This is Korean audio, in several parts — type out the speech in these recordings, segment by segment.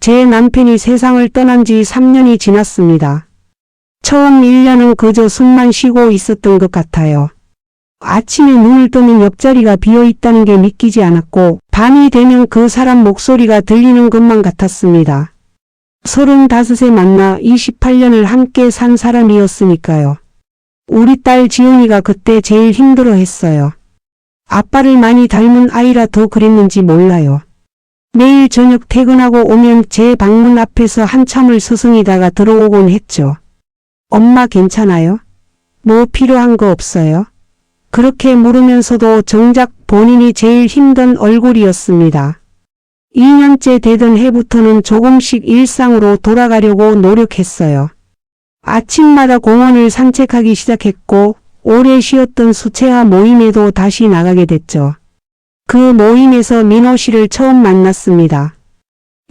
제 남편이 세상을 떠난 지 3년이 지났습니다. 처음 1년은 그저 숨만 쉬고 있었던 것 같아요. 아침에 눈을 뜨면 옆자리가 비어 있다는 게 믿기지 않았고 밤이 되면 그 사람 목소리가 들리는 것만 같았습니다. 35에 만나 28년을 함께 산 사람이었으니까요. 우리 딸 지훈이가 그때 제일 힘들어했어요. 아빠를 많이 닮은 아이라 더 그랬는지 몰라요. 매일 저녁 퇴근하고 오면 제 방문 앞에서 한참을 서성이다가 들어오곤 했죠. 엄마 괜찮아요? 뭐 필요한 거 없어요? 그렇게 물으면서도 정작 본인이 제일 힘든 얼굴이었습니다. 2년째 되던 해부터는 조금씩 일상으로 돌아가려고 노력했어요. 아침마다 공원을 산책하기 시작했고 오래 쉬었던 수채화 모임에도 다시 나가게 됐죠. 그 모임에서 민호 씨를 처음 만났습니다.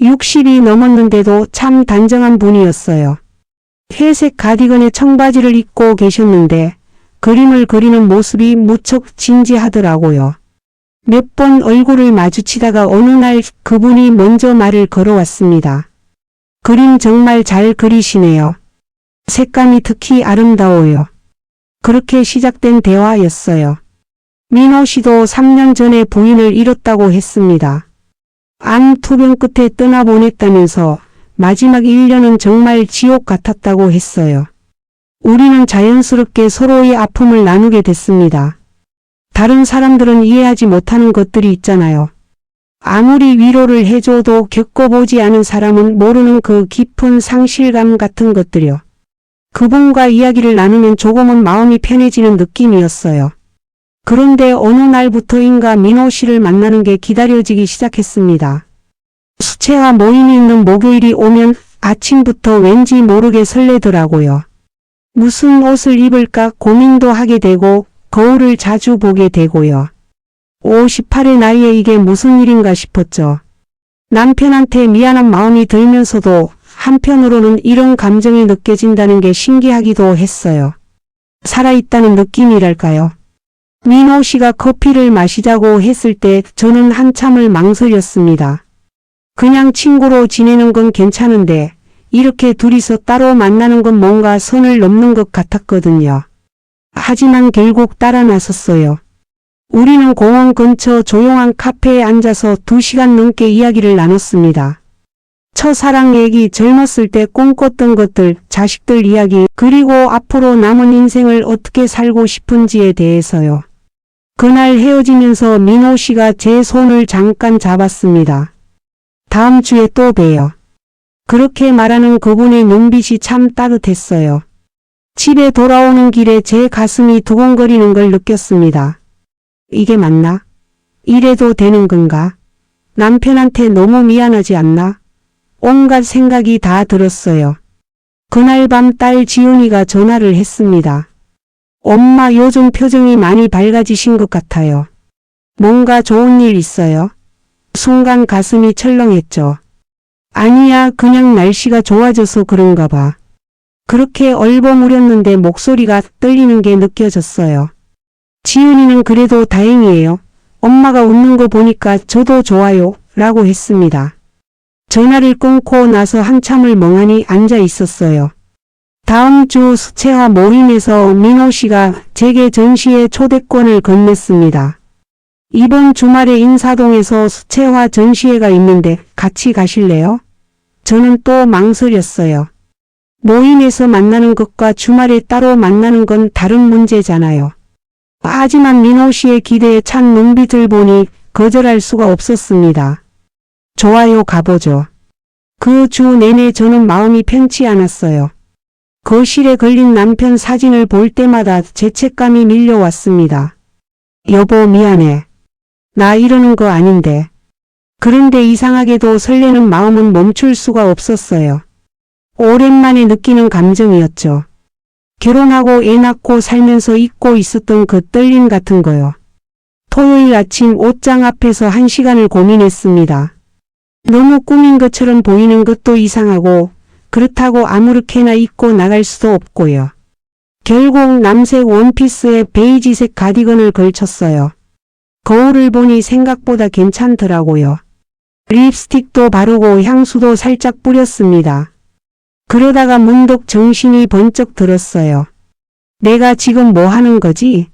60이 넘었는데도 참 단정한 분이었어요. 회색 가디건에 청바지를 입고 계셨는데 그림을 그리는 모습이 무척 진지하더라고요. 몇 번 얼굴을 마주치다가 어느 날 그분이 먼저 말을 걸어왔습니다. 그림 정말 잘 그리시네요. 색감이 특히 아름다워요. 그렇게 시작된 대화였어요. 민호 씨도 3년 전에 부인을 잃었다고 했습니다. 암 투병 끝에 떠나보냈다면서 마지막 1년은 정말 지옥 같았다고 했어요. 우리는 자연스럽게 서로의 아픔을 나누게 됐습니다. 다른 사람들은 이해하지 못하는 것들이 있잖아요. 아무리 위로를 해줘도 겪어보지 않은 사람은 모르는 그 깊은 상실감 같은 것들이요. 그분과 이야기를 나누면 조금은 마음이 편해지는 느낌이었어요. 그런데 어느 날부터인가 민호 씨를 만나는 게 기다려지기 시작했습니다. 수채화 모임이 있는 목요일이 오면 아침부터 왠지 모르게 설레더라고요. 무슨 옷을 입을까 고민도 하게 되고 거울을 자주 보게 되고요. 58의 나이에 이게 무슨 일인가 싶었죠. 남편한테 미안한 마음이 들면서도 한편으로는 이런 감정이 느껴진다는 게 신기하기도 했어요. 살아있다는 느낌이랄까요. 민호 씨가 커피를 마시자고 했을 때 저는 한참을 망설였습니다. 그냥 친구로 지내는 건 괜찮은데 이렇게 둘이서 따로 만나는 건 뭔가 선을 넘는 것 같았거든요. 하지만 결국 따라 나섰어요. 우리는 공원 근처 조용한 카페에 앉아서 2시간 넘게 이야기를 나눴습니다. 첫사랑 얘기, 젊었을 때 꿈꿨던 것들, 자식들 이야기, 그리고 앞으로 남은 인생을 어떻게 살고 싶은지에 대해서요. 그날 헤어지면서 민호 씨가 제 손을 잠깐 잡았습니다. 다음 주에 또 봬요. 그렇게 말하는 그분의 눈빛이 참 따뜻했어요. 집에 돌아오는 길에 제 가슴이 두근거리는 걸 느꼈습니다. 이게 맞나? 이래도 되는 건가? 남편한테 너무 미안하지 않나? 온갖 생각이 다 들었어요. 그날 밤 딸 지훈이가 전화를 했습니다. 엄마 요즘 표정이 많이 밝아지신 것 같아요. 뭔가 좋은 일 있어요? 순간 가슴이 철렁했죠. 아니야, 그냥 날씨가 좋아져서 그런가 봐. 그렇게 얼버무렸는데 목소리가 떨리는 게 느껴졌어요. 지훈이는 그래도 다행이에요. 엄마가 웃는 거 보니까 저도 좋아요. 라고 했습니다. 전화를 끊고 나서 한참을 멍하니 앉아 있었어요. 다음 주 수채화 모임에서 민호 씨가 제게 전시회 초대권을 건넸습니다. 이번 주말에 인사동에서 수채화 전시회가 있는데 같이 가실래요? 저는 또 망설였어요. 모임에서 만나는 것과 주말에 따로 만나는 건 다른 문제잖아요. 하지만 민호 씨의 기대에 찬 눈빛을 보니 거절할 수가 없었습니다. 좋아요, 가보죠. 그 주 내내 저는 마음이 편치 않았어요. 거실에 걸린 남편 사진을 볼 때마다 죄책감이 밀려왔습니다. 여보, 미안해. 나 이러는 거 아닌데. 그런데 이상하게도 설레는 마음은 멈출 수가 없었어요. 오랜만에 느끼는 감정이었죠. 결혼하고 애 낳고 살면서 잊고 있었던 그 떨림 같은 거요. 토요일 아침 옷장 앞에서 1시간을 고민했습니다. 너무 꾸민 것처럼 보이는 것도 이상하고 그렇다고 아무렇게나 입고 나갈 수도 없고요. 결국 남색 원피스에 베이지색 가디건을 걸쳤어요. 거울을 보니 생각보다 괜찮더라고요. 립스틱도 바르고 향수도 살짝 뿌렸습니다. 그러다가 문득 정신이 번쩍 들었어요. 내가 지금 뭐 하는 거지?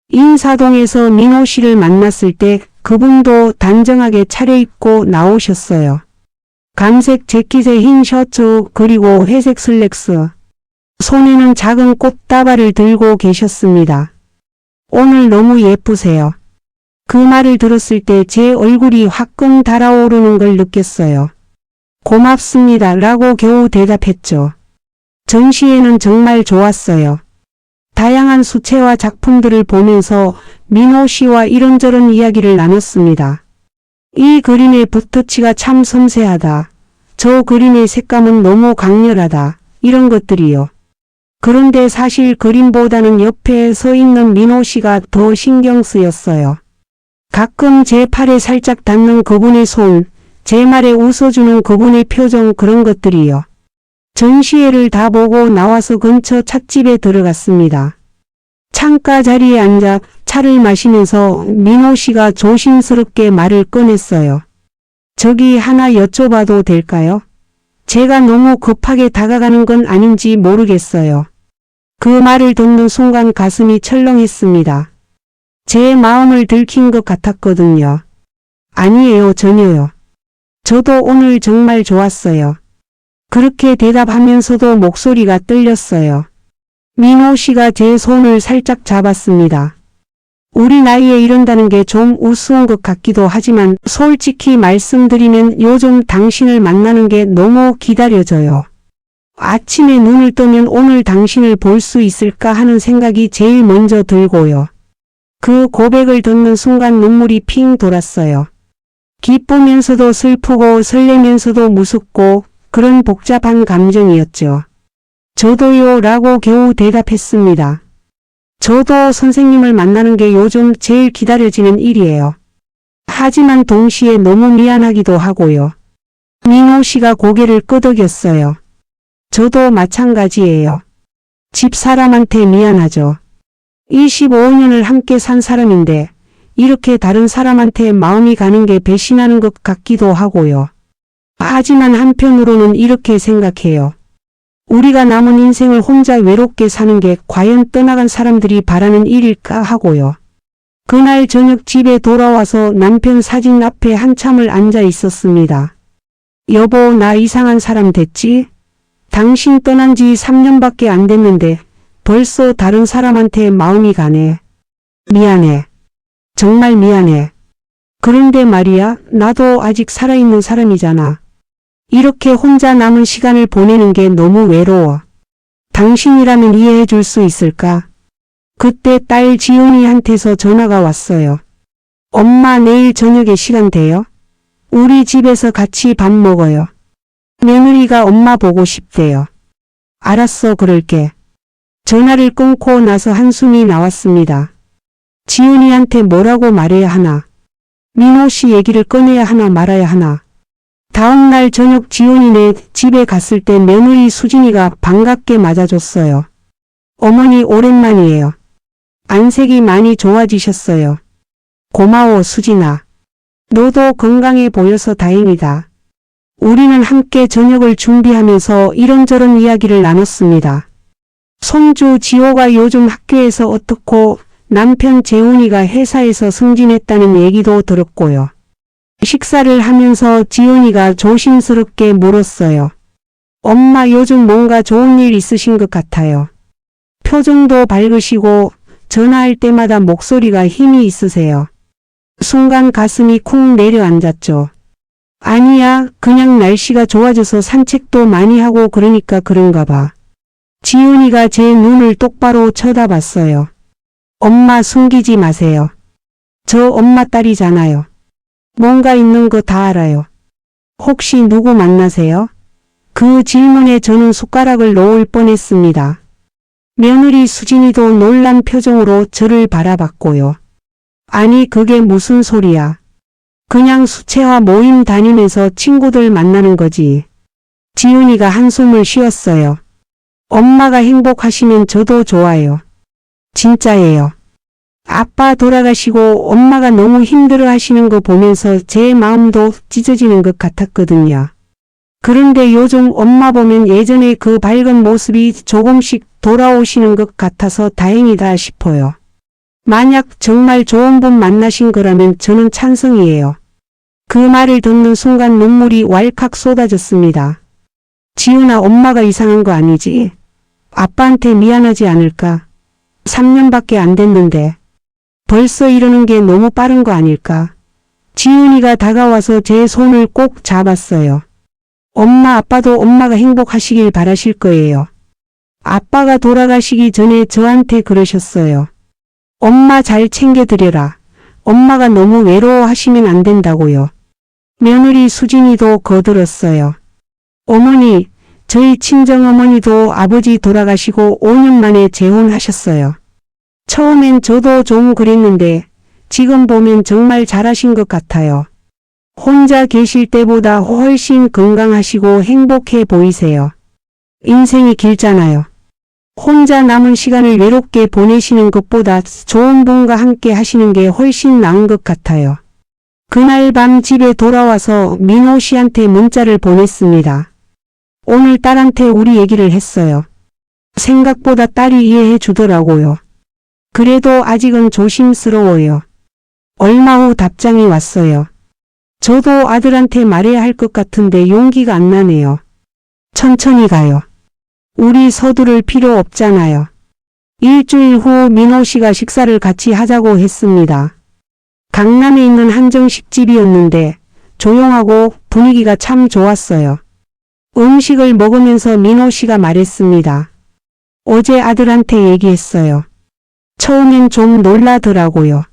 인사동에서 민호 씨를 만났을 때 그분도 단정하게 차려입고 나오셨어요. 감색 재킷에 흰 셔츠 그리고 회색 슬랙스. 손에는 작은 꽃다발을 들고 계셨습니다. 오늘 너무 예쁘세요. 그 말을 들었을 때 제 얼굴이 화끈 달아오르는 걸 느꼈어요. 고맙습니다 라고 겨우 대답했죠. 전시회는 정말 좋았어요. 다양한 수채화 작품들을 보면서 민호 씨와 이런저런 이야기를 나눴습니다. 이 그림의 붓터치가 참 섬세하다. 저 그림의 색감은 너무 강렬하다. 이런 것들이요. 그런데 사실 그림보다는 옆에 서 있는 민호 씨가 더 신경 쓰였어요. 가끔 제 팔에 살짝 닿는 그분의 손, 제 말에 웃어주는 그분의 표정 그런 것들이요. 전시회를 다 보고 나와서 근처 찻집에 들어갔습니다. 창가 자리에 앉아 차를 마시면서 민호 씨가 조심스럽게 말을 꺼냈어요. 저기 하나 여쭤봐도 될까요? 제가 너무 급하게 다가가는 건 아닌지 모르겠어요. 그 말을 듣는 순간 가슴이 철렁했습니다. 제 마음을 들킨 것 같았거든요. 아니에요, 전혀요. 저도 오늘 정말 좋았어요. 그렇게 대답하면서도 목소리가 떨렸어요. 민호 씨가 제 손을 살짝 잡았습니다. 우리 나이에 이런다는 게 좀 우스운 것 같기도 하지만 솔직히 말씀드리면 요즘 당신을 만나는 게 너무 기다려져요. 아침에 눈을 뜨면 오늘 당신을 볼 수 있을까 하는 생각이 제일 먼저 들고요. 그 고백을 듣는 순간 눈물이 핑 돌았어요. 기쁘면서도 슬프고 설레면서도 무섭고 그런 복잡한 감정이었죠. 저도요 라고 겨우 대답했습니다. 저도 선생님을 만나는 게 요즘 제일 기다려지는 일이에요. 하지만 동시에 너무 미안하기도 하고요. 민호 씨가 고개를 끄덕였어요. 저도 마찬가지예요. 집사람한테 미안하죠. 25년을 함께 산 사람인데 이렇게 다른 사람한테 마음이 가는 게 배신하는 것 같기도 하고요. 하지만 한편으로는 이렇게 생각해요. 우리가 남은 인생을 혼자 외롭게 사는 게 과연 떠나간 사람들이 바라는 일일까 하고요. 그날 저녁 집에 돌아와서 남편 사진 앞에 한참을 앉아 있었습니다. 여보, 나 이상한 사람 됐지? 당신 떠난 지 3년밖에 안 됐는데 벌써 다른 사람한테 마음이 가네. 미안해. 정말 미안해. 그런데 말이야, 나도 아직 살아있는 사람이잖아. 이렇게 혼자 남은 시간을 보내는 게 너무 외로워. 당신이라면 이해해 줄 수 있을까? 그때 딸 지훈이한테서 전화가 왔어요. 엄마, 내일 저녁에 시간 돼요? 우리 집에서 같이 밥 먹어요. 며느리가 엄마 보고 싶대요. 알았어, 그럴게. 전화를 끊고 나서 한숨이 나왔습니다. 지훈이한테 뭐라고 말해야 하나? 민호 씨 얘기를 꺼내야 하나 말아야 하나? 다음 날 저녁 지훈이네 집에 갔을 때 며느리 수진이가 반갑게 맞아줬어요. 어머니 오랜만이에요. 안색이 많이 좋아지셨어요. 고마워, 수진아. 너도 건강해 보여서 다행이다. 우리는 함께 저녁을 준비하면서 이런저런 이야기를 나눴습니다. 손주 지호가 요즘 학교에서 어떻고 남편 재훈이가 회사에서 승진했다는 얘기도 들었고요. 식사를 하면서 지훈이가 조심스럽게 물었어요. 엄마, 요즘 뭔가 좋은 일 있으신 것 같아요. 표정도 밝으시고 전화할 때마다 목소리가 힘이 있으세요. 순간 가슴이 쿵 내려앉았죠. 아니야, 그냥 날씨가 좋아져서 산책도 많이 하고 그러니까 그런가 봐. 지훈이가 제 눈을 똑바로 쳐다봤어요. 엄마, 숨기지 마세요. 저 엄마 딸이잖아요. 뭔가 있는 거 다 알아요. 혹시 누구 만나세요? 그 질문에 저는 숟가락을 놓을 뻔했습니다. 며느리 수진이도 놀란 표정으로 저를 바라봤고요. 아니, 그게 무슨 소리야. 그냥 수채화 모임 다니면서 친구들 만나는 거지. 지훈이가 한숨을 쉬었어요. 엄마가 행복하시면 저도 좋아요. 진짜예요. 아빠 돌아가시고 엄마가 너무 힘들어 하시는 거 보면서 제 마음도 찢어지는 것 같았거든요. 그런데 요즘 엄마 보면 예전에 그 밝은 모습이 조금씩 돌아오시는 것 같아서 다행이다 싶어요. 만약 정말 좋은 분 만나신 거라면 저는 찬성이에요. 그 말을 듣는 순간 눈물이 왈칵 쏟아졌습니다. 지훈아, 엄마가 이상한 거 아니지? 아빠한테 미안하지 않을까? 3년밖에 안 됐는데 벌써 이러는 게 너무 빠른 거 아닐까? 지훈이가 다가와서 제 손을 꼭 잡았어요. 엄마, 아빠도 엄마가 행복하시길 바라실 거예요. 아빠가 돌아가시기 전에 저한테 그러셨어요. 엄마 잘 챙겨드려라. 엄마가 너무 외로워하시면 안 된다고요. 며느리 수진이도 거들었어요. 어머니, 저희 친정어머니도 아버지 돌아가시고 5년 만에 재혼하셨어요. 처음엔 저도 좀 그랬는데 지금 보면 정말 잘하신 것 같아요. 혼자 계실 때보다 훨씬 건강하시고 행복해 보이세요. 인생이 길잖아요. 혼자 남은 시간을 외롭게 보내시는 것보다 좋은 분과 함께 하시는 게 훨씬 나은 것 같아요. 그날 밤 집에 돌아와서 민호 씨한테 문자를 보냈습니다. 오늘 딸한테 우리 얘기를 했어요. 생각보다 딸이 이해해 주더라고요. 그래도 아직은 조심스러워요. 얼마 후 답장이 왔어요. 저도 아들한테 말해야 할 것 같은데 용기가 안 나네요. 천천히 가요. 우리 서두를 필요 없잖아요. 일주일 후 민호 씨가 식사를 같이 하자고 했습니다. 강남에 있는 한정식집이었는데 조용하고 분위기가 참 좋았어요. 음식을 먹으면서 민호 씨가 말했습니다. 어제 아들한테 얘기했어요. 처음엔 좀 놀라더라고요.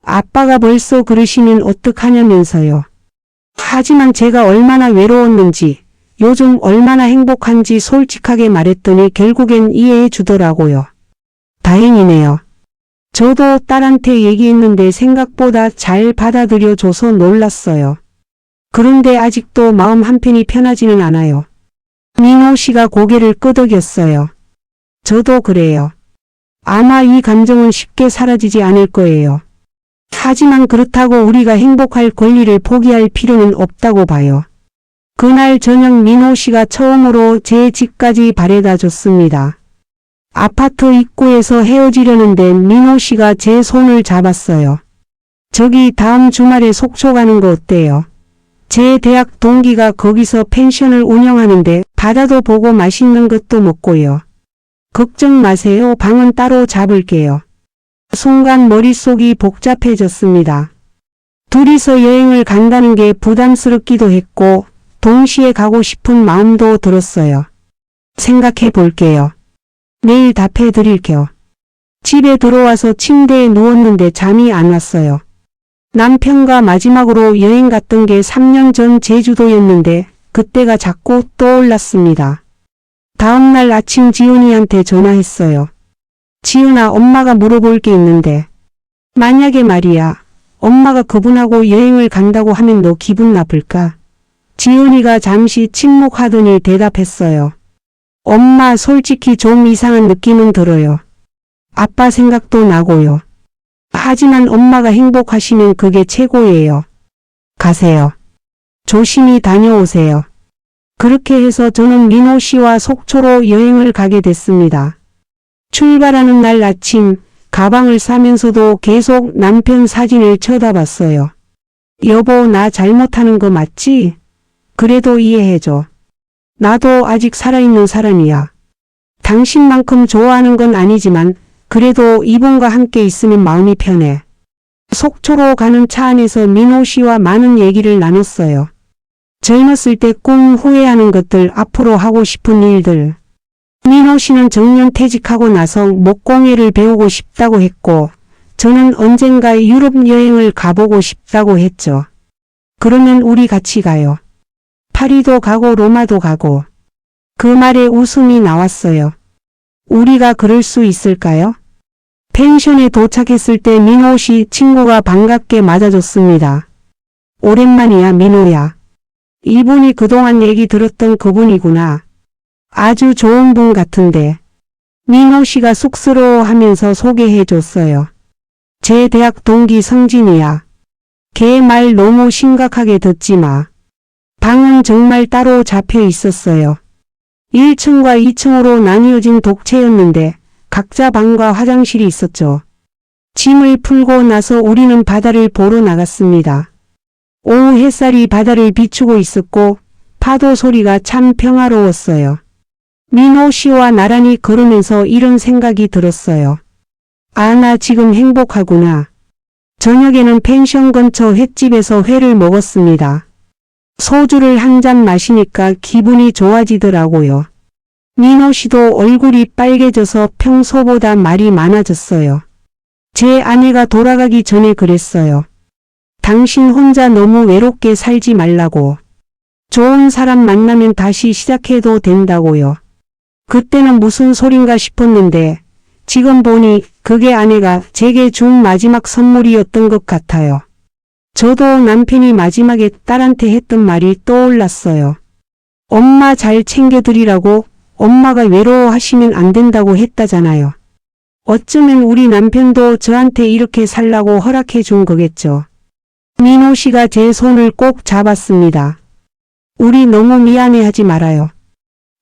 아빠가 벌써 그러시면 어떡하냐면서요. 하지만 제가 얼마나 외로웠는지, 요즘 얼마나 행복한지 솔직하게 말했더니 결국엔 이해해 주더라고요. 다행이네요. 저도 딸한테 얘기했는데 생각보다 잘 받아들여줘서 놀랐어요. 그런데 아직도 마음 한편이 편하지는 않아요. 민호 씨가 고개를 끄덕였어요. 저도 그래요. 아마 이 감정은 쉽게 사라지지 않을 거예요. 하지만 그렇다고 우리가 행복할 권리를 포기할 필요는 없다고 봐요. 그날 저녁 민호 씨가 처음으로 제 집까지 바래다 줬습니다. 아파트 입구에서 헤어지려는데 민호 씨가 제 손을 잡았어요. 저기 다음 주말에 속초 가는 거 어때요? 제 대학 동기가 거기서 펜션을 운영하는데 바다도 보고 맛있는 것도 먹고요. 걱정 마세요. 방은 따로 잡을게요. 순간 머릿속이 복잡해졌습니다. 둘이서 여행을 간다는 게 부담스럽기도 했고 동시에 가고 싶은 마음도 들었어요. 생각해 볼게요. 내일 답해 드릴게요. 집에 들어와서 침대에 누웠는데 잠이 안 왔어요. 남편과 마지막으로 여행 갔던 게 3년 전 제주도였는데 그때가 자꾸 떠올랐습니다. 다음날 아침 지훈이한테 전화했어요. 지훈아, 엄마가 물어볼 게 있는데 만약에 말이야, 엄마가 그분하고 여행을 간다고 하면 너 기분 나쁠까? 지훈이가 잠시 침묵하더니 대답했어요. 엄마, 솔직히 좀 이상한 느낌은 들어요. 아빠 생각도 나고요. 하지만 엄마가 행복하시면 그게 최고예요. 가세요. 조심히 다녀오세요. 그렇게 해서 저는 민호 씨와 속초로 여행을 가게 됐습니다. 출발하는 날 아침 가방을 싸면서도 계속 남편 사진을 쳐다봤어요. 여보, 나 잘못하는 거 맞지? 그래도 이해해줘. 나도 아직 살아있는 사람이야. 당신만큼 좋아하는 건 아니지만 그래도 이분과 함께 있으면 마음이 편해. 속초로 가는 차 안에서 민호 씨와 많은 얘기를 나눴어요. 젊었을 때 꿈, 후회하는 것들, 앞으로 하고 싶은 일들. 민호 씨는 정년 퇴직하고 나서 목공예를 배우고 싶다고 했고 저는 언젠가 유럽 여행을 가보고 싶다고 했죠. 그러면 우리 같이 가요. 파리도 가고 로마도 가고. 그 말에 웃음이 나왔어요. 우리가 그럴 수 있을까요? 펜션에 도착했을 때 민호 씨 친구가 반갑게 맞아줬습니다. 오랜만이야, 민호야. 이분이 그동안 얘기 들었던 그분이구나. 아주 좋은 분 같은데. 민호 씨가 쑥스러워하면서 소개해줬어요. 제 대학 동기 성진이야. 걔 말 너무 심각하게 듣지 마. 방은 정말 따로 잡혀 있었어요. 1층과 2층으로 나뉘어진 독채였는데 각자 방과 화장실이 있었죠. 짐을 풀고 나서 우리는 바다를 보러 나갔습니다. 오후 햇살이 바다를 비추고 있었고 파도 소리가 참 평화로웠어요. 민호 씨와 나란히 걸으면서 이런 생각이 들었어요. 아, 나 지금 행복하구나. 저녁에는 펜션 근처 횟집에서 회를 먹었습니다. 소주를 한 잔 마시니까 기분이 좋아지더라고요. 민호 씨도 얼굴이 빨개져서 평소보다 말이 많아졌어요. 제 아내가 돌아가기 전에 그랬어요. 당신 혼자 너무 외롭게 살지 말라고. 좋은 사람 만나면 다시 시작해도 된다고요. 그때는 무슨 소린가 싶었는데 지금 보니 그게 아내가 제게 준 마지막 선물이었던 것 같아요. 저도 남편이 마지막에 딸한테 했던 말이 떠올랐어요. 엄마 잘 챙겨드리라고. 엄마가 외로워하시면 안 된다고 했다잖아요. 어쩌면 우리 남편도 저한테 이렇게 살라고 허락해 준 거겠죠. 민호 씨가 제 손을 꼭 잡았습니다. 우리 너무 미안해하지 말아요.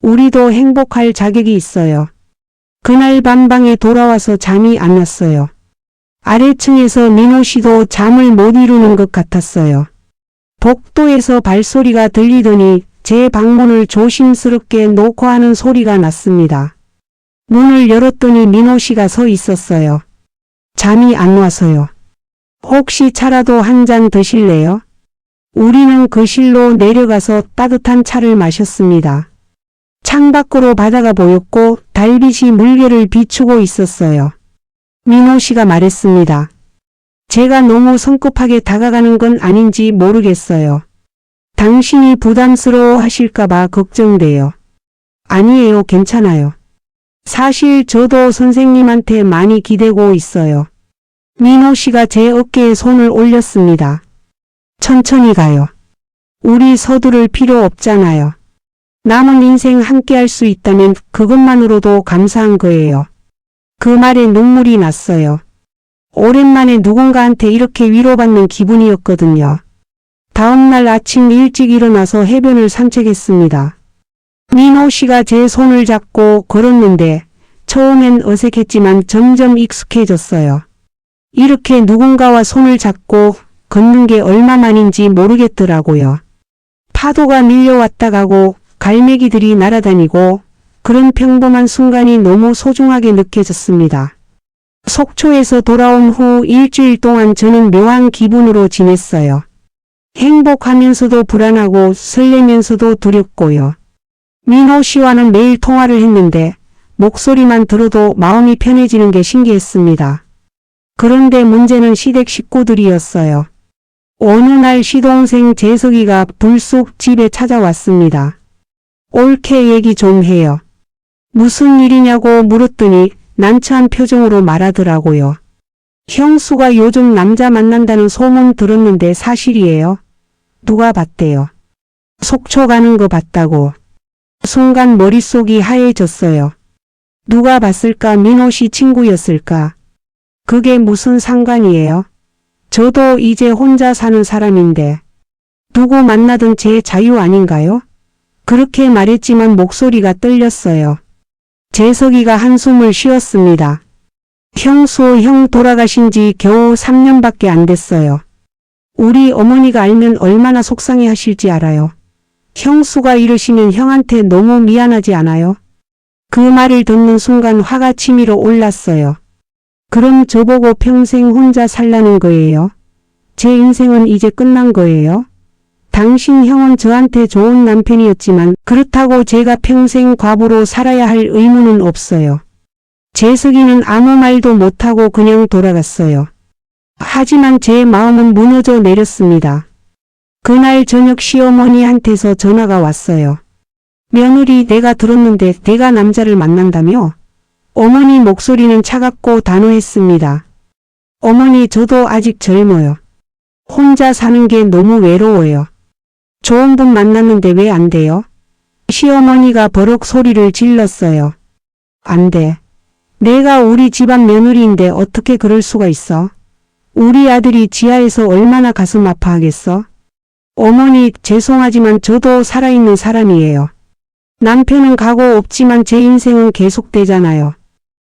우리도 행복할 자격이 있어요. 그날 밤 방에 돌아와서 잠이 안 왔어요. 아래층에서 민호 씨도 잠을 못 이루는 것 같았어요. 복도에서 발소리가 들리더니 제 방문을 조심스럽게 놓고 하는 소리가 났습니다. 문을 열었더니 민호 씨가 서 있었어요. 잠이 안 와서요. 혹시 차라도 한 잔 드실래요? 우리는 거실로 내려가서 따뜻한 차를 마셨습니다. 창밖으로 바다가 보였고 달빛이 물결을 비추고 있었어요. 민호 씨가 말했습니다. 제가 너무 성급하게 다가가는 건 아닌지 모르겠어요. 당신이 부담스러워 하실까봐 걱정돼요. 아니에요, 괜찮아요. 사실 저도 선생님한테 많이 기대고 있어요. 민호 씨가 제 어깨에 손을 올렸습니다. 천천히 가요. 우리 서두를 필요 없잖아요. 남은 인생 함께 할 수 있다면 그것만으로도 감사한 거예요. 그 말에 눈물이 났어요. 오랜만에 누군가한테 이렇게 위로받는 기분이었거든요. 다음날 아침 일찍 일어나서 해변을 산책했습니다. 민호 씨가 제 손을 잡고 걸었는데 처음엔 어색했지만 점점 익숙해졌어요. 이렇게 누군가와 손을 잡고 걷는 게 얼마만인지 모르겠더라고요. 파도가 밀려왔다 가고 갈매기들이 날아다니고 그런 평범한 순간이 너무 소중하게 느껴졌습니다. 속초에서 돌아온 후 일주일 동안 저는 묘한 기분으로 지냈어요. 행복하면서도 불안하고 설레면서도 두렵고요. 민호 씨와는 매일 통화를 했는데 목소리만 들어도 마음이 편해지는 게 신기했습니다. 그런데 문제는 시댁 식구들이었어요. 어느 날 시동생 재석이가 불쑥 집에 찾아왔습니다. 옳게 얘기 좀 해요. 무슨 일이냐고 물었더니 난처한 표정으로 말하더라고요. 형수가 요즘 남자 만난다는 소문 들었는데 사실이에요? 누가 봤대요? 속초 가는 거 봤다고. 순간 머릿속이 하얘졌어요. 누가 봤을까? 민호 씨 친구였을까? 그게 무슨 상관이에요? 저도 이제 혼자 사는 사람인데 누구 만나든 제 자유 아닌가요? 그렇게 말했지만 목소리가 떨렸어요. 재석이가 한숨을 쉬었습니다. 형수 형 돌아가신 지 겨우 3년밖에 안 됐어요. 우리 어머니가 알면 얼마나 속상해 하실지 알아요. 형수가 이러시면 형한테 너무 미안하지 않아요? 그 말을 듣는 순간 화가 치밀어 올랐어요. 그럼 저보고 평생 혼자 살라는 거예요? 제 인생은 이제 끝난 거예요? 당신 형은 저한테 좋은 남편이었지만 그렇다고 제가 평생 과부로 살아야 할 의무는 없어요. 재석이는 아무 말도 못하고 그냥 돌아갔어요. 하지만 제 마음은 무너져 내렸습니다. 그날 저녁 시어머니한테서 전화가 왔어요. 며느리 내가 들었는데 내가 남자를 만난다며? 어머니 목소리는 차갑고 단호했습니다. 어머니 저도 아직 젊어요. 혼자 사는 게 너무 외로워요. 좋은 분 만났는데 왜 안 돼요? 시어머니가 버럭 소리를 질렀어요. 안 돼. 내가 우리 집안 며느리인데 어떻게 그럴 수가 있어? 우리 아들이 지하에서 얼마나 가슴 아파하겠어? 어머니, 죄송하지만 저도 살아있는 사람이에요. 남편은 가고 없지만 제 인생은 계속되잖아요.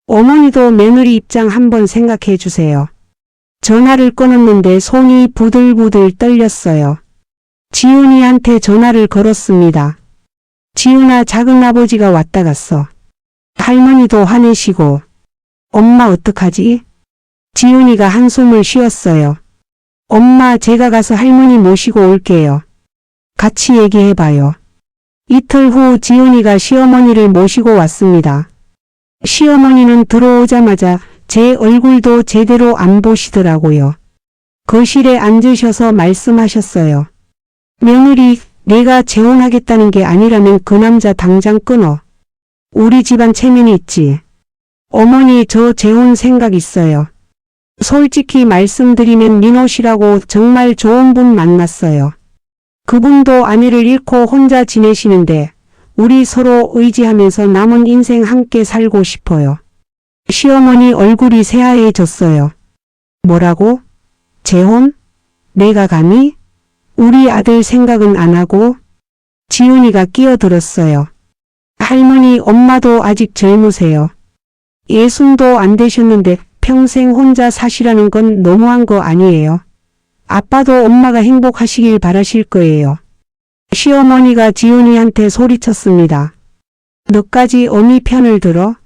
어머니도 며느리 입장 한번 생각해 주세요. 전화를 끊었는데 손이 부들부들 떨렸어요. 지훈이한테 전화를 걸었습니다. 지훈아, 작은아버지가 왔다 갔어. 할머니도 화내시고. 엄마 어떡하지? 지훈이가 한숨을 쉬었어요. 엄마, 제가 가서 할머니 모시고 올게요. 같이 얘기해봐요. 이틀 후 지훈이가 시어머니를 모시고 왔습니다. 시어머니는 들어오자마자 제 얼굴도 제대로 안 보시더라고요. 거실에 앉으셔서 말씀하셨어요. 며느리, 내가 재혼하겠다는 게 아니라면 그 남자 당장 끊어. 우리 집안 체면이 있지. 어머니, 저 재혼 생각 있어요. 솔직히 말씀드리면 민호 씨라고 정말 좋은 분 만났어요. 그분도 아내를 잃고 혼자 지내시는데 우리 서로 의지하면서 남은 인생 함께 살고 싶어요. 시어머니 얼굴이 새하얘졌어요. 뭐라고? 재혼? 내가 감히? 우리 아들 생각은 안 하고? 지훈이가 끼어들었어요. 할머니, 엄마도 아직 젊으세요. 60도 안 되셨는데 평생 혼자 사시라는 건 너무한 거 아니에요? 아빠도 엄마가 행복하시길 바라실 거예요. 시어머니가 지훈이한테 소리쳤습니다. 너까지 어미 편을 들어?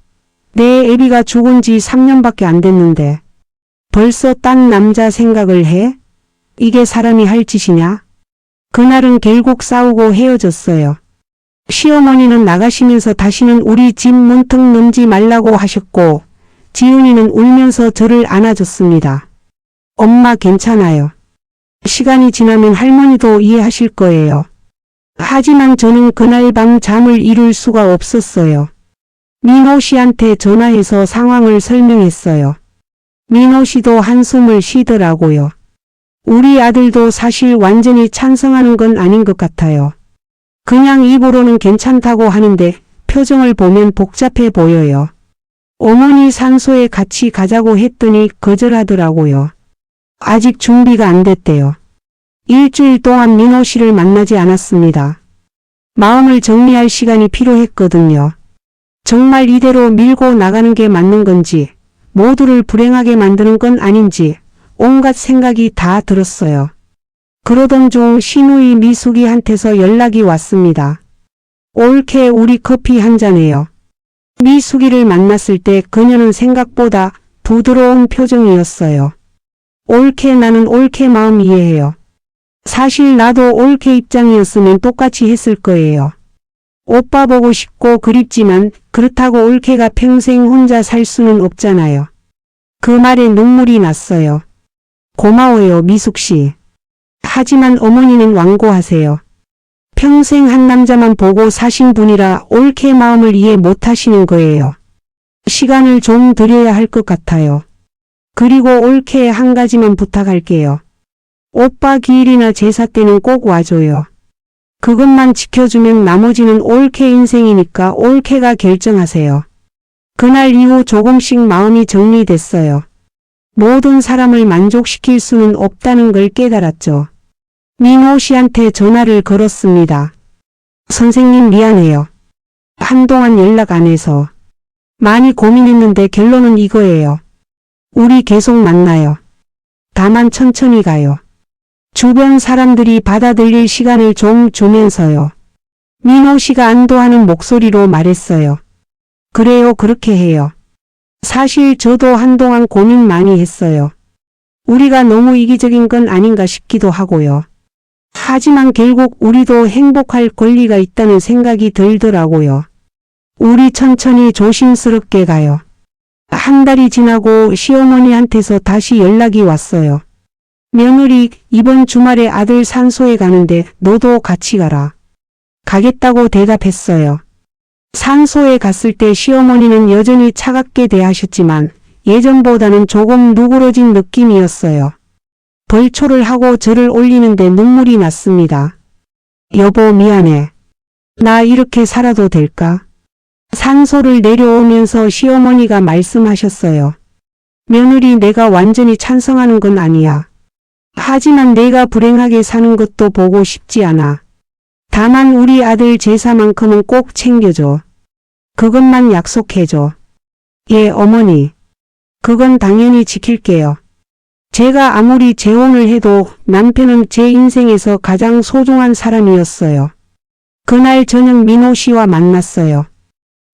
내 애비가 죽은 지 3년밖에 안 됐는데 벌써 딴 남자 생각을 해? 이게 사람이 할 짓이냐? 그날은 결국 싸우고 헤어졌어요. 시어머니는 나가시면서 다시는 우리 집 문턱 넘지 말라고 하셨고 지훈이는 울면서 저를 안아줬습니다. 엄마, 괜찮아요. 시간이 지나면 할머니도 이해하실 거예요. 하지만 저는 그날 밤 잠을 이룰 수가 없었어요. 민호 씨한테 전화해서 상황을 설명했어요. 민호 씨도 한숨을 쉬더라고요. 우리 아들도 사실 완전히 찬성하는 건 아닌 것 같아요. 그냥 입으로는 괜찮다고 하는데 표정을 보면 복잡해 보여요. 어머니 산소에 같이 가자고 했더니 거절하더라고요. 아직 준비가 안 됐대요. 일주일 동안 민호 씨를 만나지 않았습니다. 마음을 정리할 시간이 필요했거든요. 정말 이대로 밀고 나가는 게 맞는 건지, 모두를 불행하게 만드는 건 아닌지 온갖 생각이 다 들었어요. 그러던 중 시누이 미숙이한테서 연락이 왔습니다. 올케, 우리 커피 한잔해요. 미숙이를 만났을 때 그녀는 생각보다 부드러운 표정이었어요. 올케, 나는 올케 마음 이해해요. 사실 나도 올케 입장이었으면 똑같이 했을 거예요. 오빠 보고 싶고 그립지만 그렇다고 올케가 평생 혼자 살 수는 없잖아요. 그 말에 눈물이 났어요. 고마워요, 미숙씨. 하지만 어머니는 완고하세요. 평생 한 남자만 보고 사신 분이라 올케 마음을 이해 못하시는 거예요. 시간을 좀 드려야 할 것 같아요. 그리고 올케 한 가지만 부탁할게요. 오빠 기일이나 제사 때는 꼭 와줘요. 그것만 지켜주면 나머지는 올케 인생이니까 올케가 결정하세요. 그날 이후 조금씩 마음이 정리됐어요. 모든 사람을 만족시킬 수는 없다는 걸 깨달았죠. 민호 씨한테 전화를 걸었습니다. 선생님, 미안해요. 한동안 연락 안 해서. 많이 고민했는데 결론은 이거예요. 우리 계속 만나요. 다만 천천히 가요. 주변 사람들이 받아들일 시간을 좀 주면서요. 민호 씨가 안도하는 목소리로 말했어요. 그래요, 그렇게 해요. 사실 저도 한동안 고민 많이 했어요. 우리가 너무 이기적인 건 아닌가 싶기도 하고요. 하지만 결국 우리도 행복할 권리가 있다는 생각이 들더라고요. 우리 천천히 조심스럽게 가요. 한 달이 지나고 시어머니한테서 다시 연락이 왔어요. 며느리, 이번 주말에 아들 산소에 가는데 너도 같이 가라. 가겠다고 대답했어요. 산소에 갔을 때 시어머니는 여전히 차갑게 대하셨지만 예전보다는 조금 누그러진 느낌이었어요. 벌초를 하고 저를 올리는데 눈물이 났습니다. 여보, 미안해. 나 이렇게 살아도 될까? 산소를 내려오면서 시어머니가 말씀하셨어요. 며느리 내가 완전히 찬성하는 건 아니야. 하지만 내가 불행하게 사는 것도 보고 싶지 않아. 다만 우리 아들 제사만큼은 꼭 챙겨줘. 그것만 약속해줘. 예, 어머니. 그건 당연히 지킬게요. 제가 아무리 재혼을 해도 남편은 제 인생에서 가장 소중한 사람이었어요. 그날 저녁 민호 씨와 만났어요.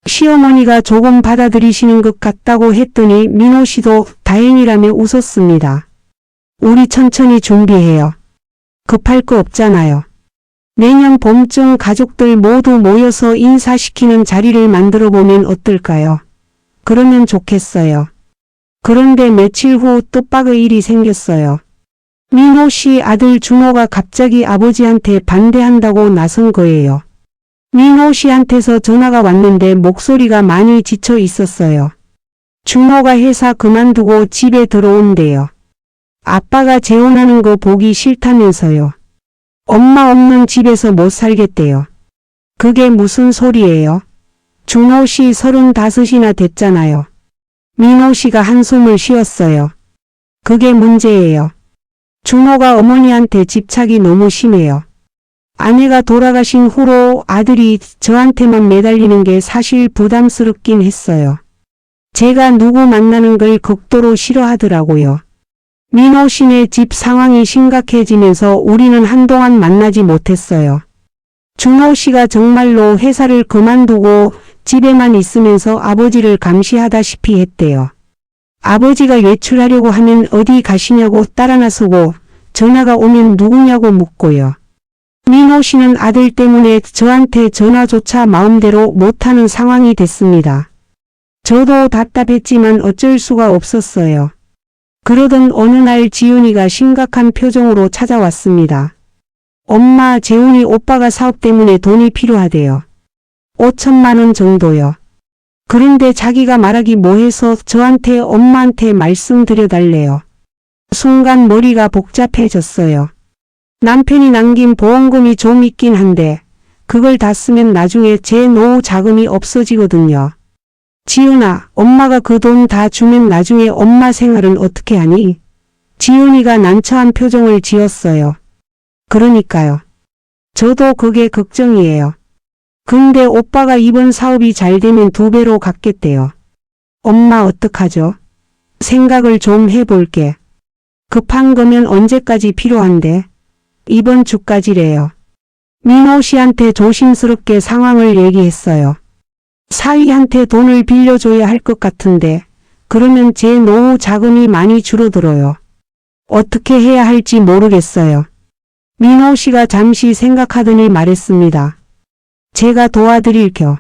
시어머니가 조금 받아들이시는 것 같다고 했더니 민호 씨도 다행이라며 웃었습니다. 우리 천천히 준비해요. 급할 거 없잖아요. 내년 봄쯤 가족들 모두 모여서 인사시키는 자리를 만들어 보면 어떨까요? 그러면 좋겠어요. 그런데 며칠 후 뜻밖의 일이 생겼어요. 민호 씨 아들 준호가 갑자기 아버지한테 반대한다고 나선 거예요. 민호 씨한테서 전화가 왔는데 목소리가 많이 지쳐 있었어요. 준호가 회사 그만두고 집에 들어온대요. 아빠가 재혼하는 거 보기 싫다면서요. 엄마 없는 집에서 못 살겠대요. 그게 무슨 소리예요? 준호 씨 35이나 됐잖아요. 민호 씨가 한숨을 쉬었어요. 그게 문제예요. 준호가 어머니한테 집착이 너무 심해요. 아내가 돌아가신 후로 아들이 저한테만 매달리는 게 사실 부담스럽긴 했어요. 제가 누구 만나는 걸 극도로 싫어하더라고요. 민호 씨네 집 상황이 심각해지면서 우리는 한동안 만나지 못했어요. 준호 씨가 정말로 회사를 그만두고 집에만 있으면서 아버지를 감시하다시피 했대요. 아버지가 외출하려고 하면 어디 가시냐고 따라 나서고 전화가 오면 누구냐고 묻고요. 민호 씨는 아들 때문에 저한테 전화조차 마음대로 못하는 상황이 됐습니다. 저도 답답했지만 어쩔 수가 없었어요. 그러던 어느 날 지훈이가 심각한 표정으로 찾아왔습니다. 엄마, 재훈이 오빠가 사업 때문에 돈이 필요하대요. 5천만 원 정도요. 그런데 자기가 말하기 뭐해서 저한테 엄마한테 말씀드려달래요. 순간 머리가 복잡해졌어요. 남편이 남긴 보험금이 좀 있긴 한데 그걸 다 쓰면 나중에 제 노후 자금이 없어지거든요. 지훈아, 엄마가 그 돈 다 주면 나중에 엄마 생활은 어떻게 하니? 지훈이가 난처한 표정을 지었어요. 그러니까요. 저도 그게 걱정이에요. 근데 오빠가 이번 사업이 잘 되면 2배로 갚겠대요. 엄마 어떡하죠? 생각을 좀 해볼게. 급한 거면 언제까지 필요한데? 이번 주까지래요. 민호 씨한테 조심스럽게 상황을 얘기했어요. 사위한테 돈을 빌려줘야 할 것 같은데 그러면 제 노후 자금이 많이 줄어들어요. 어떻게 해야 할지 모르겠어요. 민호 씨가 잠시 생각하더니 말했습니다. 제가 도와드릴게요.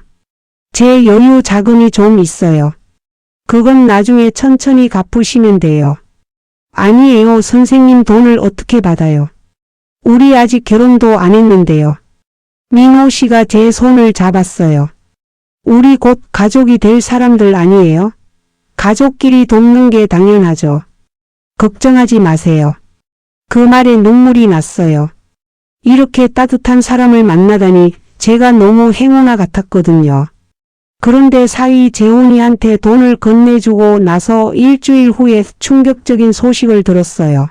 제 여유 자금이 좀 있어요. 그건 나중에 천천히 갚으시면 돼요. 아니에요. 선생님 돈을 어떻게 받아요? 우리 아직 결혼도 안 했는데요. 민호 씨가 제 손을 잡았어요. 우리 곧 가족이 될 사람들 아니에요? 가족끼리 돕는 게 당연하죠. 걱정하지 마세요. 그 말에 눈물이 났어요. 이렇게 따뜻한 사람을 만나다니 제가 너무 행운아 같았거든요. 그런데 사위 재훈이한테 돈을 건네주고 나서 일주일 후에 충격적인 소식을 들었어요.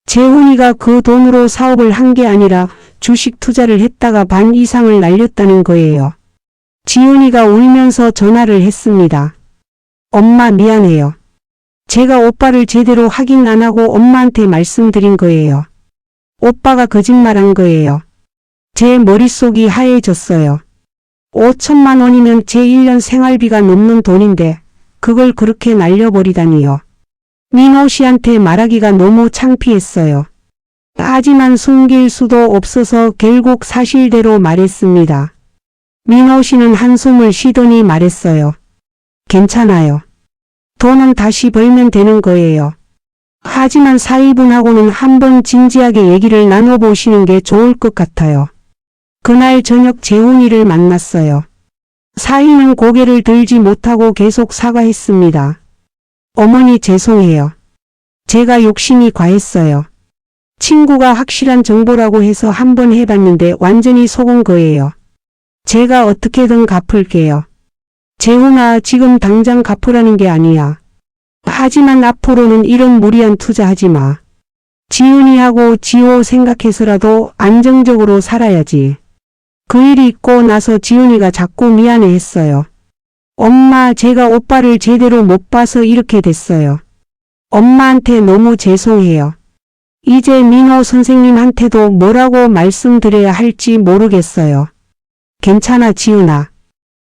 재훈이가 그 돈으로 사업을 한 게 아니라 주식 투자를 했다가 반 이상을 날렸다는 거예요. 지훈이가 울면서 전화를 했습니다. 엄마 미안해요. 제가 오빠를 제대로 확인 안 하고 엄마한테 말씀드린 거예요. 오빠가 거짓말한 거예요. 제 머릿속이 하얘졌어요. 5천만 원이면 제 1년 생활비가 넘는 돈인데 그걸 그렇게 날려버리다니요. 민호 씨한테 말하기가 너무 창피했어요. 하지만 숨길 수도 없어서 결국 사실대로 말했습니다. 민호 씨는 한숨을 쉬더니 말했어요. 괜찮아요. 돈은 다시 벌면 되는 거예요. 하지만 사위분하고는 한번 진지하게 얘기를 나눠보시는 게 좋을 것 같아요. 그날 저녁 재훈이를 만났어요. 사위는 고개를 들지 못하고 계속 사과했습니다. 어머니 죄송해요. 제가 욕심이 과했어요. 친구가 확실한 정보라고 해서 한번 해봤는데 완전히 속은 거예요. 제가 어떻게든 갚을게요. 재훈아, 지금 당장 갚으라는 게 아니야. 하지만 앞으로는 이런 무리한 투자하지 마. 지은이하고 지호 생각해서라도 안정적으로 살아야지. 그 일이 있고 나서 지은이가 자꾸 미안해했어요. 엄마, 제가 오빠를 제대로 못 봐서 이렇게 됐어요. 엄마한테 너무 죄송해요. 이제 민호 선생님한테도 뭐라고 말씀드려야 할지 모르겠어요. 괜찮아, 지은아.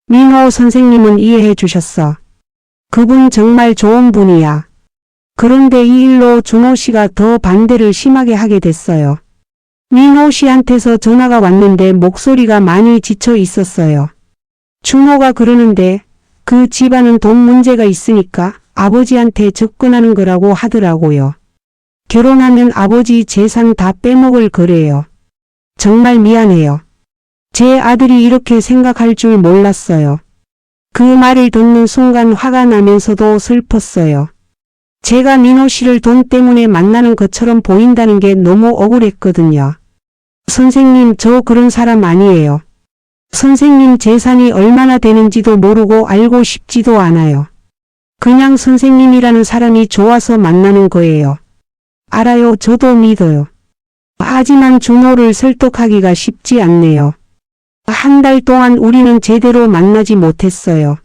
민호 선생님은 이해해 주셨어. 그분 정말 좋은 분이야. 그런데 이 일로 준호 씨가 더 반대를 심하게 하게 됐어요. 민호 씨한테서 전화가 왔는데 목소리가 많이 지쳐 있었어요. 준호가 그러는데 그 집안은 돈 문제가 있으니까 아버지한테 접근하는 거라고 하더라고요. 결혼하면 아버지 재산 다 빼먹을 거래요. 정말 미안해요. 제 아들이 이렇게 생각할 줄 몰랐어요. 그 말을 듣는 순간 화가 나면서도 슬펐어요. 제가 민호 씨를 돈 때문에 만나는 것처럼 보인다는 게 너무 억울했거든요. 선생님, 저 그런 사람 아니에요. 선생님 재산이 얼마나 되는지도 모르고 알고 싶지도 않아요. 그냥 선생님이라는 사람이 좋아서 만나는 거예요. 알아요. 저도 믿어요. 하지만 준호를 설득하기가 쉽지 않네요. 한 달 동안 우리는 제대로 만나지 못했어요.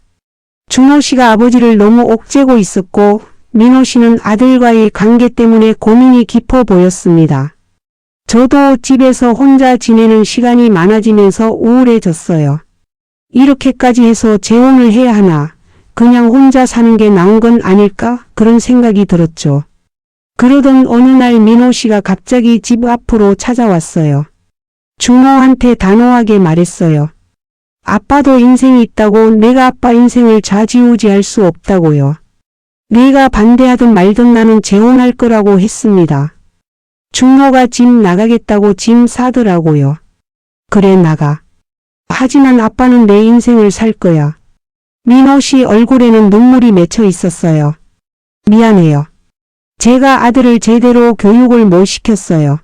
준호 씨가 아버지를 너무 옥죄고 있었고 민호 씨는 아들과의 관계 때문에 고민이 깊어 보였습니다. 저도 집에서 혼자 지내는 시간이 많아지면서 우울해졌어요. 이렇게까지 해서 재혼을 해야 하나, 그냥 혼자 사는 게 나은 건 아닐까? 그런 생각이 들었죠. 그러던 어느 날 민호 씨가 갑자기 집 앞으로 찾아왔어요. 준호한테 단호하게 말했어요. 아빠도 인생이 있다고 내가 아빠 인생을 좌지우지할 수 없다고요. 네가 반대하든 말든 나는 재혼할 거라고 했습니다. 준호가 집 나가겠다고 짐 사더라고요. 그래, 나가. 하지만 아빠는 내 인생을 살 거야. 민호 씨 얼굴에는 눈물이 맺혀 있었어요. 미안해요. 제가 아들을 제대로 교육을 못 시켰어요.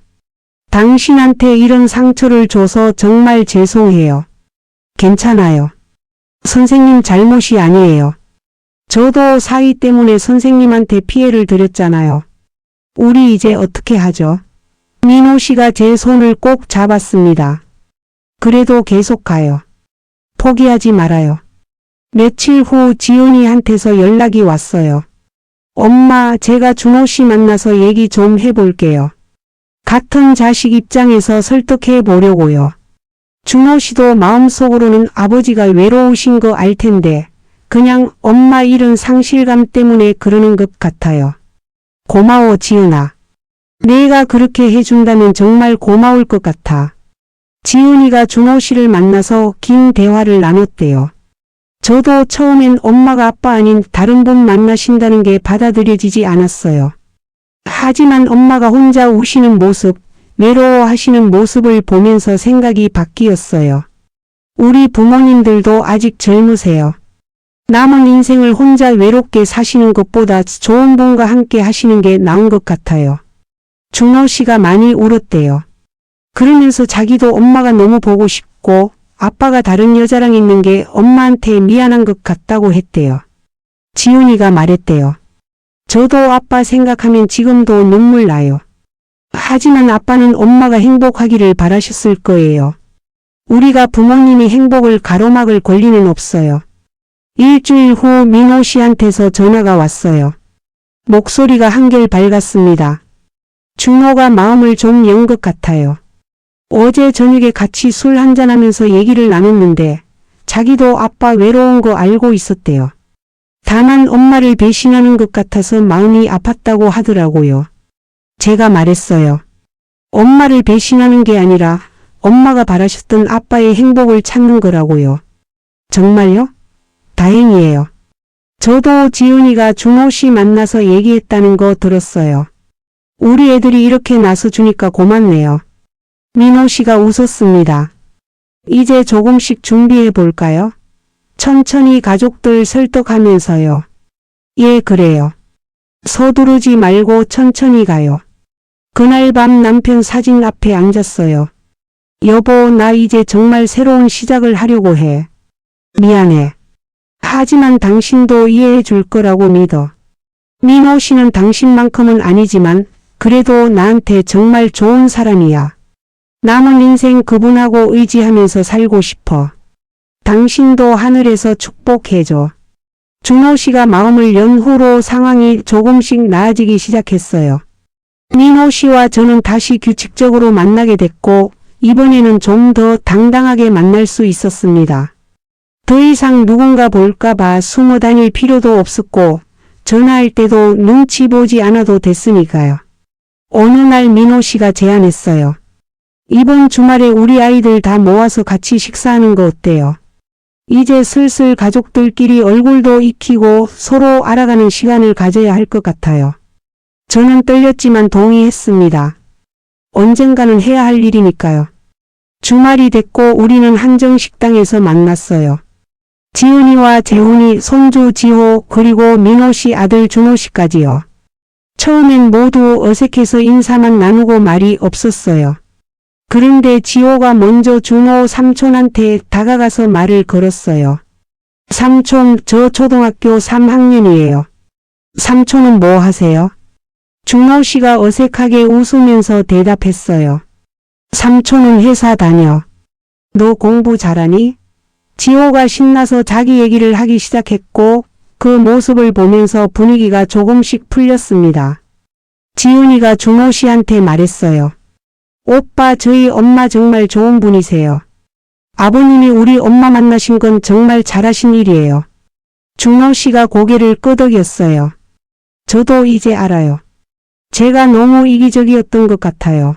당신한테 이런 상처를 줘서 정말 죄송해요. 괜찮아요. 선생님 잘못이 아니에요. 저도 사위 때문에 선생님한테 피해를 드렸잖아요. 우리 이제 어떻게 하죠? 민호 씨가 제 손을 꼭 잡았습니다. 그래도 계속 가요. 포기하지 말아요. 며칠 후 지은이한테서 연락이 왔어요. 엄마, 제가 준호 씨 만나서 얘기 좀 해볼게요. 같은 자식 입장에서 설득해 보려고요. 준호 씨도 마음속으로는 아버지가 외로우신 거 알 텐데 그냥 엄마 이런 상실감 때문에 그러는 것 같아요. 고마워, 지은아. 내가 그렇게 해준다면 정말 고마울 것 같아. 지은이가 준호 씨를 만나서 긴 대화를 나눴대요. 저도 처음엔 엄마가 아빠 아닌 다른 분 만나신다는 게 받아들여지지 않았어요. 하지만 엄마가 혼자 우시는 모습, 외로워하시는 모습을 보면서 생각이 바뀌었어요. 우리 부모님들도 아직 젊으세요. 남은 인생을 혼자 외롭게 사시는 것보다 좋은 분과 함께 하시는 게 나은 것 같아요. 준호 씨가 많이 울었대요. 그러면서 자기도 엄마가 너무 보고 싶고 아빠가 다른 여자랑 있는 게 엄마한테 미안한 것 같다고 했대요. 지은이가 말했대요. 저도 아빠 생각하면 지금도 눈물 나요. 하지만 아빠는 엄마가 행복하기를 바라셨을 거예요. 우리가 부모님이 행복을 가로막을 권리는 없어요. 일주일 후 민호 씨한테서 전화가 왔어요. 목소리가 한결 밝았습니다. 준호가 마음을 좀 연 것 같아요. 어제 저녁에 같이 술 한잔하면서 얘기를 나눴는데 자기도 아빠 외로운 거 알고 있었대요. 다만 엄마를 배신하는 것 같아서 마음이 아팠다고 하더라고요. 제가 말했어요. 엄마를 배신하는 게 아니라 엄마가 바라셨던 아빠의 행복을 찾는 거라고요. 정말요? 다행이에요. 저도 지은이가 준호 씨 만나서 얘기했다는 거 들었어요. 우리 애들이 이렇게 나서주니까 고맙네요. 민호 씨가 웃었습니다. 이제 조금씩 준비해 볼까요? 천천히 가족들 설득하면서요. 예, 그래요. 서두르지 말고 천천히 가요. 그날 밤 남편 사진 앞에 앉았어요. 여보, 나 이제 정말 새로운 시작을 하려고 해. 미안해. 하지만 당신도 이해해 줄 거라고 믿어. 민호 씨는 당신만큼은 아니지만 그래도 나한테 정말 좋은 사람이야. 남은 인생 그분하고 의지하면서 살고 싶어. 당신도 하늘에서 축복해줘. 준호 씨가 마음을 연 후로 상황이 조금씩 나아지기 시작했어요. 민호 씨와 저는 다시 규칙적으로 만나게 됐고 이번에는 좀 더 당당하게 만날 수 있었습니다. 더 이상 누군가 볼까봐 숨어 다닐 필요도 없었고 전화할 때도 눈치 보지 않아도 됐으니까요. 어느 날 민호 씨가 제안했어요. 이번 주말에 우리 아이들 다 모아서 같이 식사하는 거 어때요? 이제 슬슬 가족들끼리 얼굴도 익히고 서로 알아가는 시간을 가져야 할 것 같아요. 저는 떨렸지만 동의했습니다. 언젠가는 해야 할 일이니까요. 주말이 됐고 우리는 한정식당에서 만났어요. 지은이와 재훈이, 손주 지호, 그리고 민호 씨 아들 준호 씨까지요. 처음엔 모두 어색해서 인사만 나누고 말이 없었어요. 그런데 지호가 먼저 준호 삼촌한테 다가가서 말을 걸었어요. 삼촌, 저 초등학교 3학년이에요. 삼촌은 뭐 하세요? 준호 씨가 어색하게 웃으면서 대답했어요. 삼촌은 회사 다녀. 너 공부 잘하니? 지호가 신나서 자기 얘기를 하기 시작했고 그 모습을 보면서 분위기가 조금씩 풀렸습니다. 지훈이가 준호 씨한테 말했어요. 오빠, 저희 엄마 정말 좋은 분이세요. 아버님이 우리 엄마 만나신 건 정말 잘하신 일이에요. 준호 씨가 고개를 끄덕였어요. 저도 이제 알아요. 제가 너무 이기적이었던 것 같아요.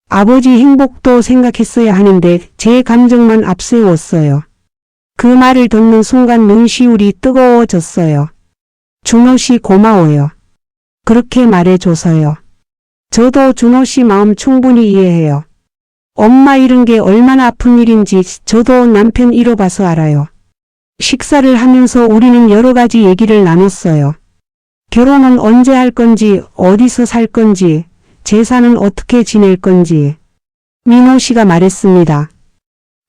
아버지 행복도 생각했어야 하는데 제 감정만 앞세웠어요. 그 말을 듣는 순간 눈시울이 뜨거워졌어요. 준호 씨 고마워요. 그렇게 말해줘서요. 저도 준호 씨 마음 충분히 이해해요. 엄마 잃은 게 얼마나 아픈 일인지 저도 남편 잃어봐서 알아요. 식사를 하면서 우리는 여러 가지 얘기를 나눴어요. 결혼은 언제 할 건지, 어디서 살 건지, 재산은 어떻게 지낼 건지. 민호 씨가 말했습니다.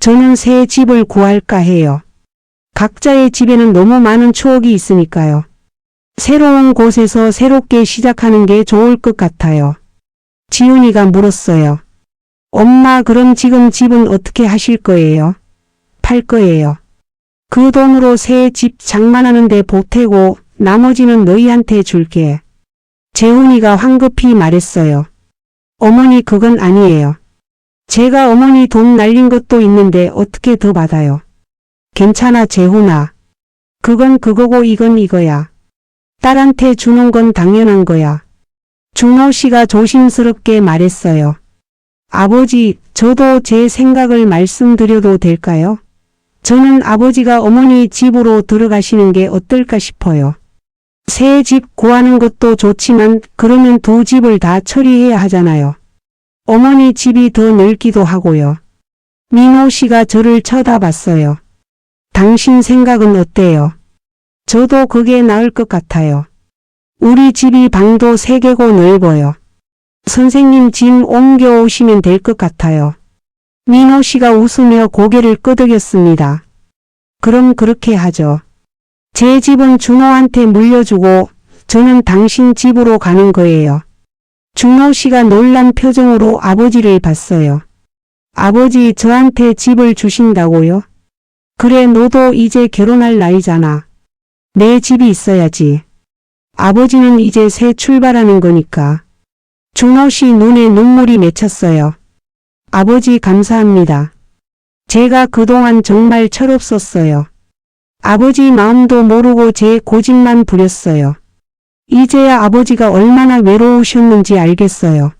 저는 새 집을 구할까 해요. 각자의 집에는 너무 많은 추억이 있으니까요. 새로운 곳에서 새롭게 시작하는 게 좋을 것 같아요. 지훈이가 물었어요. 엄마, 그럼 지금 집은 어떻게 하실 거예요? 팔 거예요. 그 돈으로 새 집 장만하는 데 보태고 나머지는 너희한테 줄게. 재훈이가 황급히 말했어요. 어머니, 그건 아니에요. 제가 어머니 돈 날린 것도 있는데 어떻게 더 받아요? 괜찮아, 재훈아. 그건 그거고 이건 이거야. 딸한테 주는 건 당연한 거야. 준호 씨가 조심스럽게 말했어요. 아버지, 저도 제 생각을 말씀드려도 될까요? 저는 아버지가 어머니 집으로 들어가시는 게 어떨까 싶어요. 새 집 구하는 것도 좋지만 그러면 두 집을 다 처리해야 하잖아요. 어머니 집이 더 넓기도 하고요. 민호 씨가 저를 쳐다봤어요. 당신 생각은 어때요? 저도 그게 나을 것 같아요. 우리 집이 방도 3개고 넓어요. 선생님 짐 옮겨 오시면 될 것 같아요. 민호 씨가 웃으며 고개를 끄덕였습니다. 그럼 그렇게 하죠. 제 집은 준호한테 물려주고 저는 당신 집으로 가는 거예요. 준호 씨가 놀란 표정으로 아버지를 봤어요. 아버지, 저한테 집을 주신다고요? 그래, 너도 이제 결혼할 나이잖아. 내 집이 있어야지. 아버지는 이제 새 출발하는 거니까. 준호 씨 눈에 눈물이 맺혔어요. 아버지, 감사합니다. 제가 그동안 정말 철없었어요. 아버지 마음도 모르고 제 고집만 부렸어요. 이제야 아버지가 얼마나 외로우셨는지 알겠어요.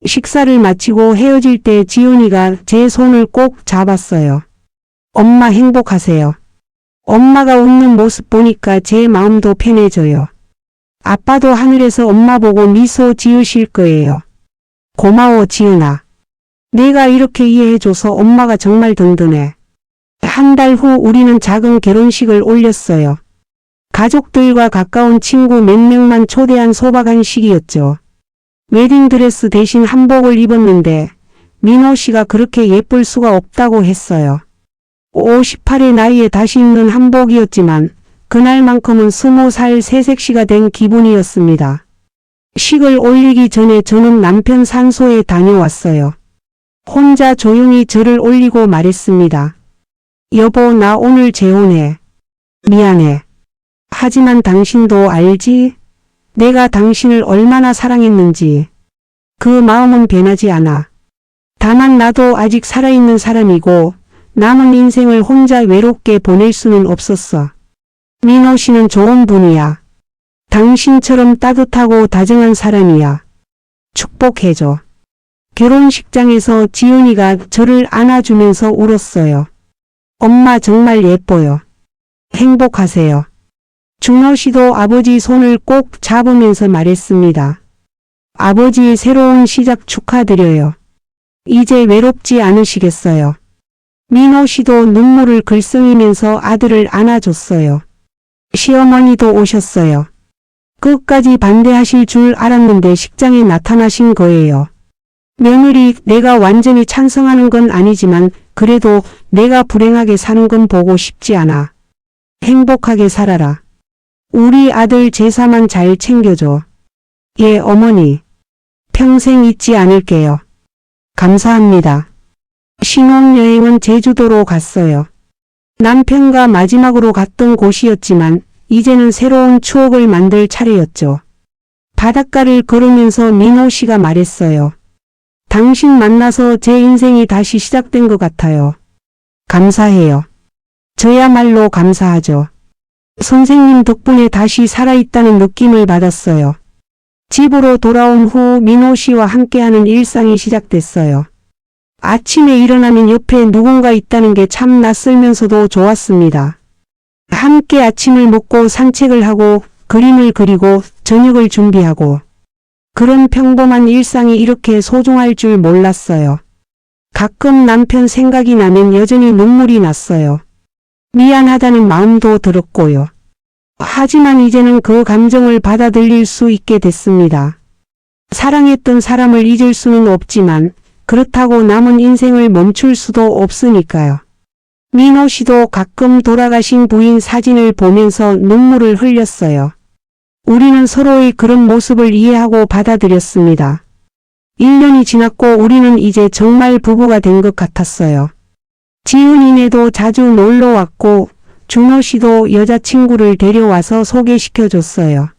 식사를 마치고 헤어질 때 지훈이가 제 손을 꼭 잡았어요. 엄마 행복하세요. 엄마가 웃는 모습 보니까 제 마음도 편해져요. 아빠도 하늘에서 엄마 보고 미소 지으실 거예요. 고마워, 지은아. 내가 이렇게 이해해줘서 엄마가 정말 든든해. 한 달 후 우리는 작은 결혼식을 올렸어요. 가족들과 가까운 친구 몇 명만 초대한 소박한식이었죠. 웨딩드레스 대신 한복을 입었는데 민호 씨가 그렇게 예쁠 수가 없다고 했어요. 58의 나이에 다시 입는 한복이었지만 그날만큼은 20살 새색시가 된 기분이었습니다. 식을 올리기 전에 저는 남편 산소에 다녀왔어요. 혼자 조용히 저를 올리고 말했습니다. 여보, 나 오늘 재혼해. 미안해. 하지만 당신도 알지? 내가 당신을 얼마나 사랑했는지. 그 마음은 변하지 않아. 다만 나도 아직 살아있는 사람이고 남은 인생을 혼자 외롭게 보낼 수는 없었어. 민호 씨는 좋은 분이야. 당신처럼 따뜻하고 다정한 사람이야. 축복해줘. 결혼식장에서 지은이가 저를 안아주면서 울었어요. 엄마 정말 예뻐요. 행복하세요. 준호 씨도 아버지 손을 꼭 잡으면서 말했습니다. 아버지의 새로운 시작 축하드려요. 이제 외롭지 않으시겠어요. 민호 씨도 눈물을 글썽이면서 아들을 안아줬어요. 시어머니도 오셨어요. 끝까지 반대하실 줄 알았는데 식장에 나타나신 거예요. 며느리, 내가 완전히 찬성하는 건 아니지만 그래도 내가 불행하게 사는 건 보고 싶지 않아. 행복하게 살아라. 우리 아들 제사만 잘 챙겨줘. 예, 어머니. 평생 잊지 않을게요. 감사합니다. 신혼여행은 제주도로 갔어요. 남편과 마지막으로 갔던 곳이었지만 이제는 새로운 추억을 만들 차례였죠. 바닷가를 걸으면서 민호 씨가 말했어요. 당신 만나서 제 인생이 다시 시작된 것 같아요. 감사해요. 저야말로 감사하죠. 선생님 덕분에 다시 살아있다는 느낌을 받았어요. 집으로 돌아온 후 민호 씨와 함께하는 일상이 시작됐어요. 아침에 일어나면 옆에 누군가 있다는 게 참 낯설면서도 좋았습니다. 함께 아침을 먹고 산책을 하고 그림을 그리고 저녁을 준비하고 그런 평범한 일상이 이렇게 소중할 줄 몰랐어요. 가끔 남편 생각이 나면 여전히 눈물이 났어요. 미안하다는 마음도 들었고요. 하지만 이제는 그 감정을 받아들일 수 있게 됐습니다. 사랑했던 사람을 잊을 수는 없지만 그렇다고 남은 인생을 멈출 수도 없으니까요. 민호 씨도 가끔 돌아가신 부인 사진을 보면서 눈물을 흘렸어요. 우리는 서로의 그런 모습을 이해하고 받아들였습니다. 1년이 지났고 우리는 이제 정말 부부가 된 것 같았어요. 지은이네도 자주 놀러 왔고 준호 씨도 여자친구를 데려와서 소개시켜줬어요.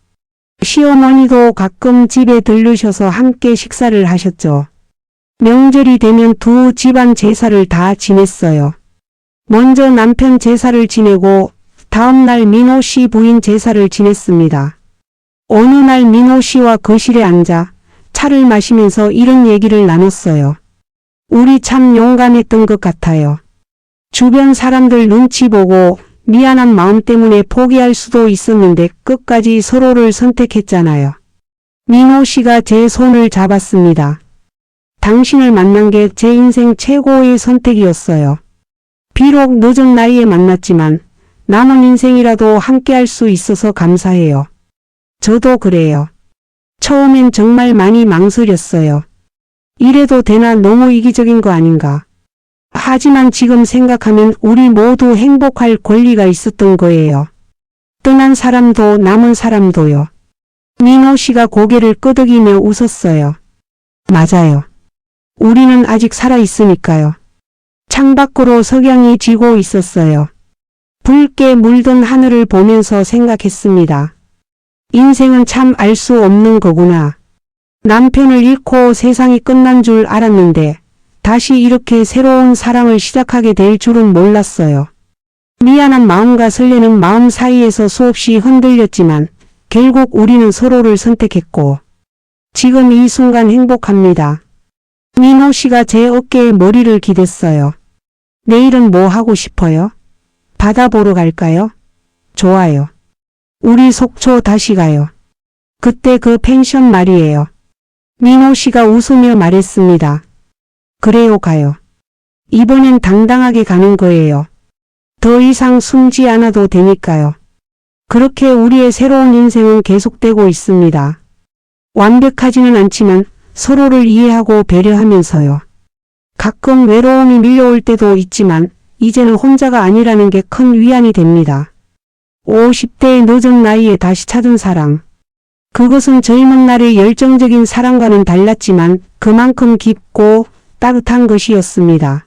시어머니도 가끔 집에 들르셔서 함께 식사를 하셨죠. 명절이 되면 두 집안 제사를 다 지냈어요. 먼저 남편 제사를 지내고 다음 날 민호 씨 부인 제사를 지냈습니다. 어느 날 민호 씨와 거실에 앉아 차를 마시면서 이런 얘기를 나눴어요. 우리 참 용감했던 것 같아요. 주변 사람들 눈치 보고 미안한 마음 때문에 포기할 수도 있었는데 끝까지 서로를 선택했잖아요. 민호 씨가 제 손을 잡았습니다. 당신을 만난 게 제 인생 최고의 선택이었어요. 비록 늦은 나이에 만났지만 남은 인생이라도 함께할 수 있어서 감사해요. 저도 그래요. 처음엔 정말 많이 망설였어요. 이래도 되나 너무 이기적인 거 아닌가. 하지만 지금 생각하면 우리 모두 행복할 권리가 있었던 거예요. 떠난 사람도 남은 사람도요. 민호 씨가 고개를 끄덕이며 웃었어요. 맞아요. 우리는 아직 살아있으니까요. 창밖으로 석양이 지고 있었어요. 붉게 물든 하늘을 보면서 생각했습니다. 인생은 참 알 수 없는 거구나. 남편을 잃고 세상이 끝난 줄 알았는데 다시 이렇게 새로운 사랑을 시작하게 될 줄은 몰랐어요. 미안한 마음과 설레는 마음 사이에서 수없이 흔들렸지만 결국 우리는 서로를 선택했고 지금 이 순간 행복합니다. 민호 씨가 제 어깨에 머리를 기댔어요. 내일은 뭐 하고 싶어요? 바다 보러 갈까요? 좋아요. 우리 속초 다시 가요. 그때 그 펜션 말이에요. 민호 씨가 웃으며 말했습니다. 그래요, 가요. 이번엔 당당하게 가는 거예요. 더 이상 숨지 않아도 되니까요. 그렇게 우리의 새로운 인생은 계속되고 있습니다. 완벽하지는 않지만 서로를 이해하고 배려하면서요. 가끔 외로움이 밀려올 때도 있지만 이제는 혼자가 아니라는 게 큰 위안이 됩니다. 50대의 노정 나이에 다시 찾은 사랑. 그것은 젊은 날의 열정적인 사랑과는 달랐지만 그만큼 깊고 따뜻한 것이었습니다.